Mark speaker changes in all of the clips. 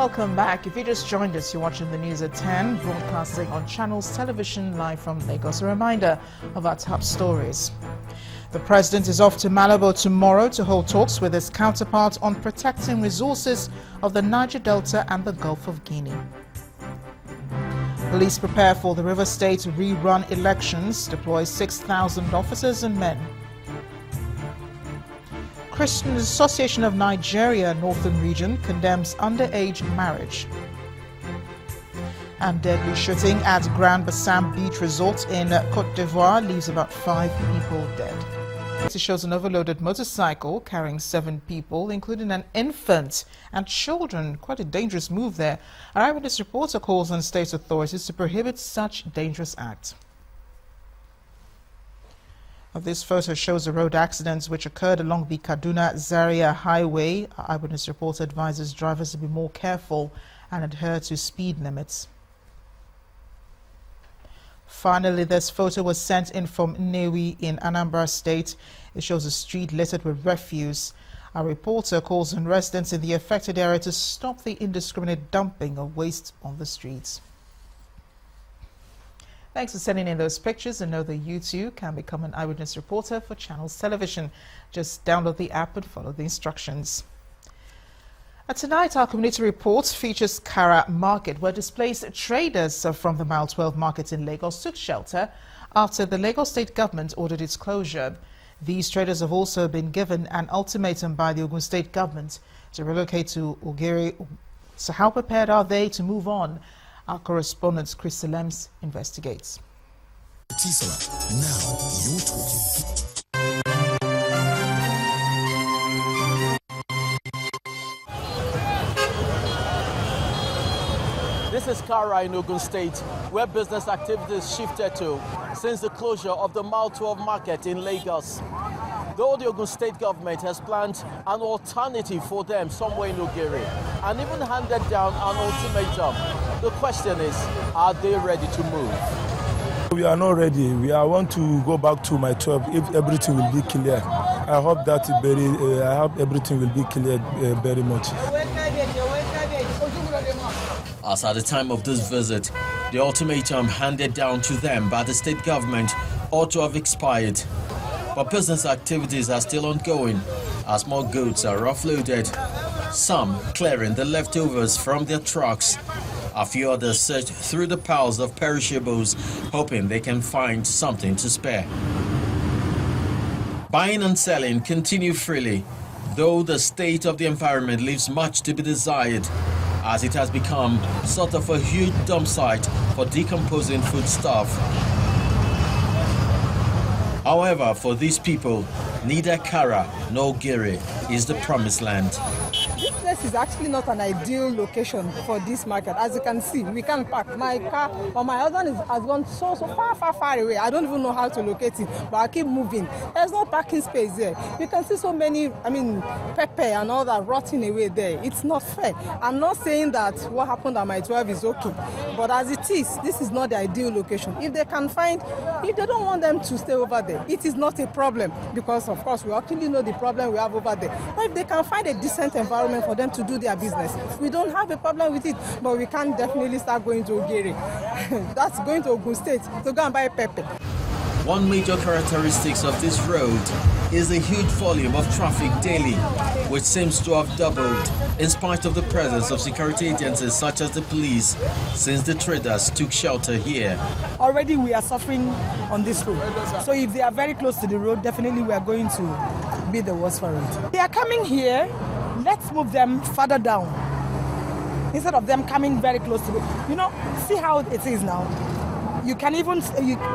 Speaker 1: Welcome back. If you just joined us, you're watching the news at 10, broadcasting on Channels Television live from Lagos. A reminder of our top stories. The president is off to Malabo tomorrow to hold talks with his counterpart on protecting resources of the Niger Delta and the Gulf of Guinea. Police prepare for the River State rerun elections, deploy 6,000 officers and men. Christian Association of Nigeria Northern Region condemns underage marriage. And deadly shooting at Grand Bassam Beach Resort in Côte d'Ivoire leaves about 5 people dead. It shows an overloaded motorcycle carrying 7 people, including an infant and children. Quite a dangerous move there. An eyewitness reporter calls on state authorities to prohibit such dangerous acts. This photo shows a road accident which occurred along the Kaduna-Zaria highway. Our eyewitness reporter advises drivers to be more careful and adhere to speed limits. Finally, this photo was sent in from Nnewi in Anambra State. It shows a street littered with refuse. Our reporter calls on residents in the affected area to stop the indiscriminate dumping of waste on the streets. Thanks for sending in those pictures, and know that you too can become an eyewitness reporter for Channels Television. Just download the app and follow the instructions. Tonight, our community report features Kara Market, where displaced traders from the Mile 12 market in Lagos took shelter after the Lagos State government ordered its closure. These traders have also been given an ultimatum by the Ogun State government to relocate to Ogere. So how prepared are they to move on? Our correspondent Chris Salems investigates.
Speaker 2: Now you're talking.
Speaker 3: This is Kara in Ogun State, where business activities shifted to since the closure of the Mile 12 market in Lagos. Though the Ogun State government has planned an alternative for them somewhere in Ogere and even handed down an ultimatum, the question is, are they ready to move?
Speaker 4: We are not ready. We want to go back to my 12 if everything will be clear. I hope that I hope everything will be clear very much.
Speaker 3: As at the time of this visit, the ultimatum handed down to them by the state government ought to have expired. But business activities are still ongoing as more goods are offloaded, some clearing the leftovers from their trucks. A few others search through the piles of perishables, hoping they can find something to spare. Buying and selling continue freely, though the state of the environment leaves much to be desired, as it has become sort of a huge dump site for decomposing foodstuff. However, for these people, neither Kara nor Ogere is the promised land.
Speaker 5: This place is actually not an ideal location for this market. As you can see, we can't park. My car or my husband has gone so far away. I don't even know how to locate it, but I keep moving. There's no parking space there. You can see so many, pepper and all that rotting away there. It's not fair. I'm not saying that what happened at my 12 is okay, but as it is, this is not the ideal location. If they don't want them to stay over there, it is not a problem, because of course we actually know the problem we have over there. But if they can find a decent environment for them to do their business, we don't have a problem with it. But we can definitely start going to Ogere. That's going to Ogun State to go and buy pepper.
Speaker 3: One major characteristic of this road is the huge volume of traffic daily, which seems to have doubled in spite of the presence of security agencies such as the police since the traders took shelter here.
Speaker 6: Already we are suffering on this road. So if they are very close to the road, definitely we are going to be the worst for it. They are coming here, let's move them further down instead of them coming very close to it. See how it is now. You can even,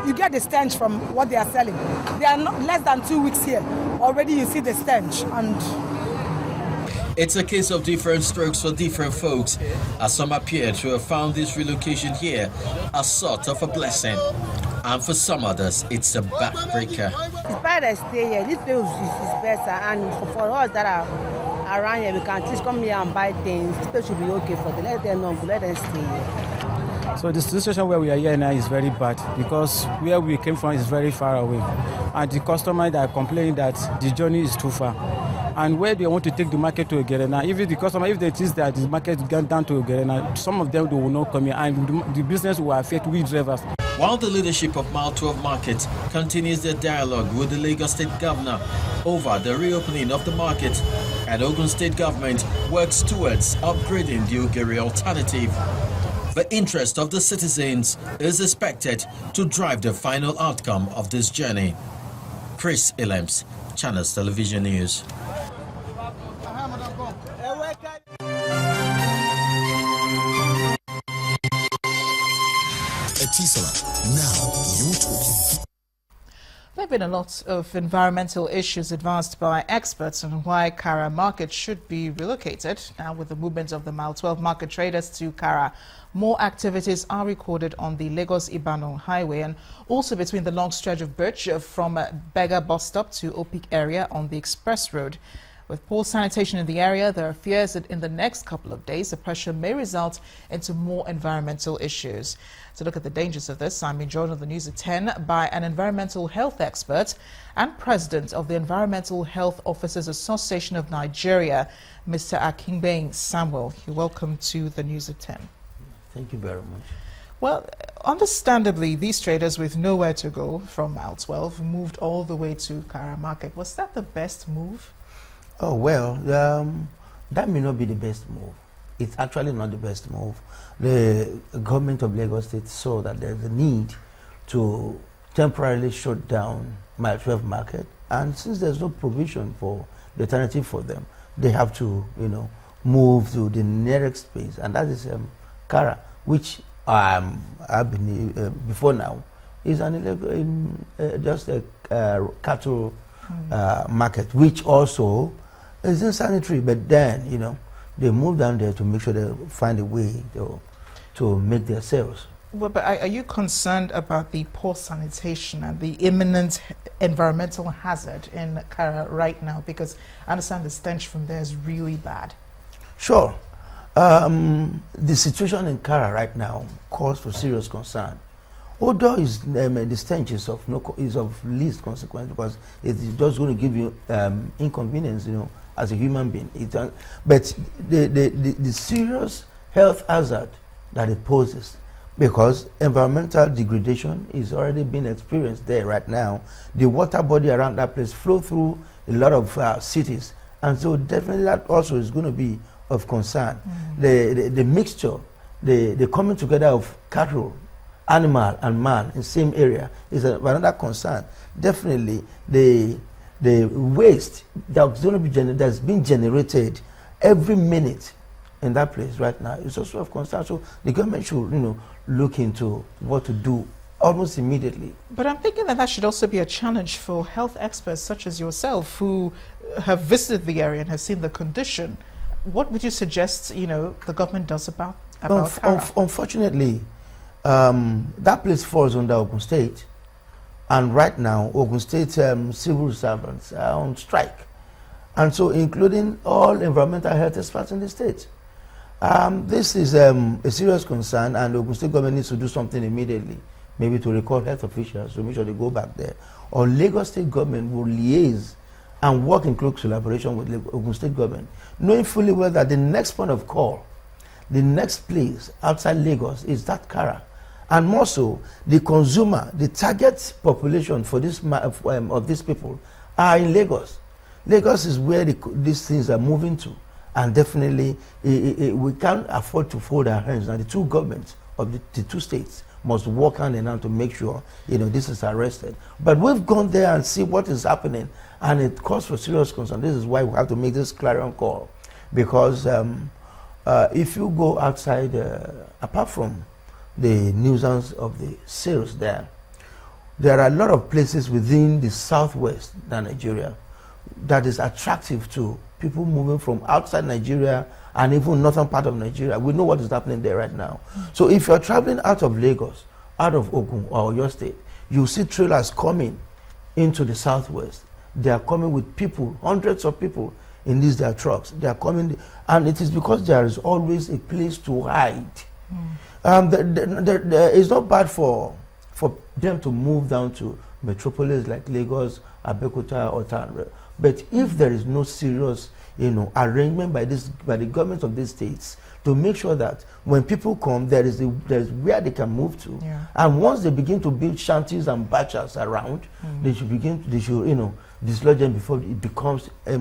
Speaker 6: you get the stench from what they are selling. They are not less than 2 weeks here. Already you see the stench. And
Speaker 3: it's a case of different strokes for different folks, as some appear to have found this relocation here a sort of a blessing. And for some others, it's a backbreaker.
Speaker 7: It's better to stay here. This place is better. And for us that are around here, we can just come here and buy things. This place should be okay for them. Let them know, let them stay here.
Speaker 8: So the situation where we are here now is very bad, because where we came from is very far away, and the customers are complaining that the journey is too far. and where they want to take the market to Ogerena, if the customer, if they think that the market gone down to Ogerena, some of them they will not come here, and the business will affect we drivers.
Speaker 3: While the leadership of Mile 12 Market continues their dialogue with the Lagos State Governor over the reopening of the market, and Ogun State Government works towards upgrading the Ogere alternative, the interest of the citizens is expected to drive the final outcome of this journey. Chris Illems, Channels Television News.
Speaker 2: Now you're talking.
Speaker 1: There have been a lot of environmental issues advanced by experts on why Kara Market should be relocated. Now, with the movement of the Mile 12 market traders to Kara, more activities are recorded on the Lagos-Ibadan highway and also between the long stretch of bridge from Bega bus stop to Opik area on the express road. With poor sanitation in the area, there are fears that in the next couple of days, the pressure may result into more environmental issues. To look at the dangers of this, I'm being joined on the news at 10 by an environmental health expert and president of the Environmental Health Officers Association of Nigeria, Mr. Akingbeng Samuel. You're welcome to the news at 10.
Speaker 9: Thank you very much.
Speaker 1: Well, understandably, these traders with nowhere to go from Mile 12 moved all the way to Kara Market. Was that the best move?
Speaker 9: Oh, well, that may not be the best move. It's actually not the best move. The government of Lagos State saw that there's a need to temporarily shut down Mile 12 market, and since there's no provision for the alternative for them, they have to, move to the nearest place, and that is Kara, which I've been before now is just a cattle market, which also is insanitary. But then, they move down there to make sure they find a way to make their sales.
Speaker 1: Well, but are you concerned about the poor sanitation and the imminent environmental hazard in Kara right now? Because I understand the stench from there is really bad.
Speaker 9: Sure. The situation in Kara right now calls for serious concern. Although the stench is of least consequence because it's just going to give you inconvenience, as a human being. But the serious health hazard that it poses, because environmental degradation is already being experienced there right now. The water body around that place flow through a lot of cities, and so definitely that also is going to be of concern. The mixture, the coming together of cattle, animal and man in the same area is another concern. Definitely the waste that's going to be that's being generated every minute in that place right now is also of concern. So the government should look into what to do almost immediately.
Speaker 1: But I'm thinking that should also be a challenge for health experts such as yourself who have visited the area and have seen the condition. What would you suggest the government does about Kara?
Speaker 9: Unfortunately, that place falls under Ogun State, and right now Ogun State civil servants are on strike, and so including all environmental health experts in the state. This is a serious concern, and the Ogun State government needs to do something immediately, maybe to recall health officials to make sure they go back there, or Lagos State government will liaise and work in close collaboration with the Ogun State government, knowing fully well that the next point of call, the next place outside Lagos is that Kara. And more so, the consumer, the target population for this of these people are in Lagos. Lagos is where these things are moving to, and definitely we can't afford to fold our hands. Now the two governments of the two states must work hand in hand to make sure this is arrested. But we've gone there and see what is happening, and it calls for serious concern. This is why we have to make this clarion call, because if you go outside, apart from the nuisance of the sales there are a lot of places within the southwest Nigeria that is attractive to people moving from outside Nigeria and even northern part of Nigeria. We know what is happening there right now. So if you're traveling out of Lagos, out of Ogun or your state, you see trailers coming into the southwest. They are coming with people, hundreds of people in these their trucks. They are coming, and it is because there is always a place to hide. It's not bad for them to move down to metropolis like Lagos, Abeokuta, or town. But if there is no serious, arrangement by the government of these states to make sure that when people come, there is where they can move to, and once they begin to build shanties and bachas around, they should dislodge them before it becomes, a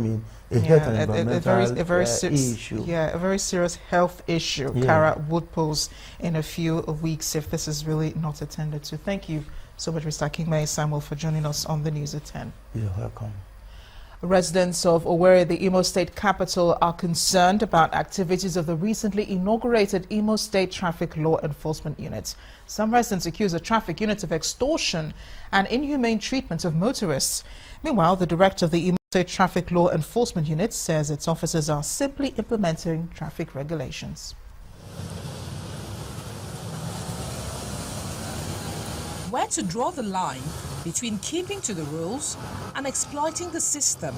Speaker 9: health and environmental issue.
Speaker 1: Yeah, a very serious health issue. Kara would pose in a few weeks if this is really not attended to. Thank you so much, Mr. Akinmaye Samuel, for joining us on the News at 10.
Speaker 9: You're welcome.
Speaker 1: Residents of Owerri, the Imo State capital, are concerned about activities of the recently inaugurated Imo State Traffic Law Enforcement Unit. Some residents accuse the traffic unit of extortion and inhumane treatment of motorists. Meanwhile, the director of the Imo State Traffic Law Enforcement Unit says its officers are simply implementing traffic regulations.
Speaker 10: Where to draw the line between keeping to the rules and exploiting the system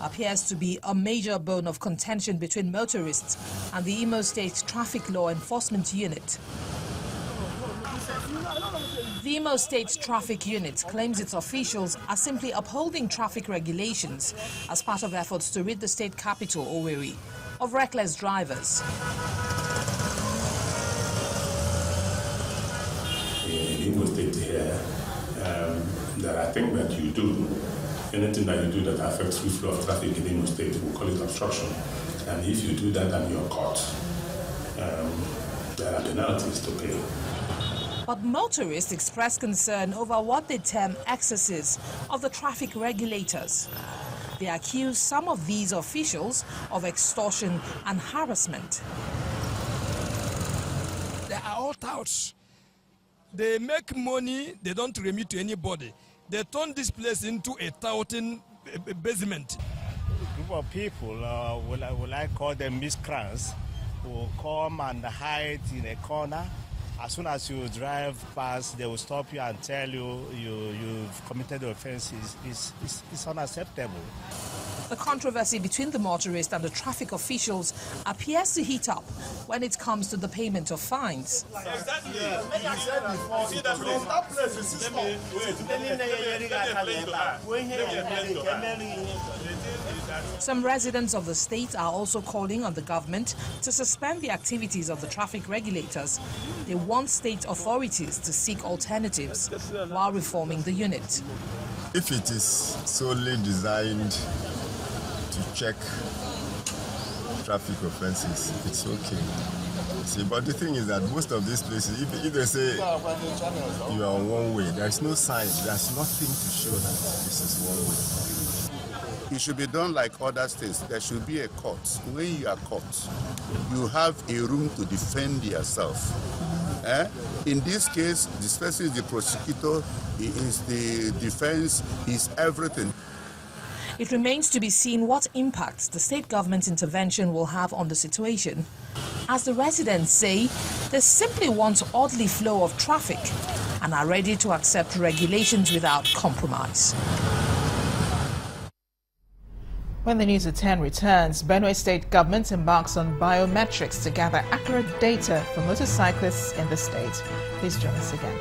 Speaker 10: appears to be a major bone of contention between motorists and the Imo State Traffic Law Enforcement Unit. The Imo State Traffic Unit claims its officials are simply upholding traffic regulations as part of efforts to rid the state capital, Owerri, of reckless drivers.
Speaker 11: In Imo State here, that I think that you do, anything that you do that affects free flow of traffic in Imo State, we call it obstruction. And if you do that and you're caught, there are penalties to pay.
Speaker 10: But motorists express concern over what they term excesses of the traffic regulators. They accuse some of these officials of extortion and harassment.
Speaker 12: They are all touts. They make money, they don't remit to anybody. They turn this place into a touting basement.
Speaker 13: A group of people, will I call them miscreants, will come and hide in a corner. As soon as you drive past, they will stop you and tell you you've committed the offense. It's unacceptable.
Speaker 10: The controversy between the motorists and the traffic officials appears to heat up when it comes to the payment of fines. Some residents of the state are also calling on the government to suspend the activities of the traffic regulators. They want state authorities to seek alternatives while reforming the unit.
Speaker 14: If it is solely designed to check traffic offenses, it's okay. See, but the thing is that most of these places, if they say you are on one way, there's no sign, there's nothing to show that this is one way.
Speaker 15: It should be done like other states. There should be a court. When you are caught, you have a room to defend yourself. In this case, this person is the prosecutor, he is the defense, he is everything.
Speaker 10: It remains to be seen what impact the state government's intervention will have on the situation. As the residents say, they simply want orderly flow of traffic and are ready to accept regulations without compromise.
Speaker 1: When the News at 10 returns, Benue State government embarks on biometrics to gather accurate data for motorcyclists in the state. Please join us again.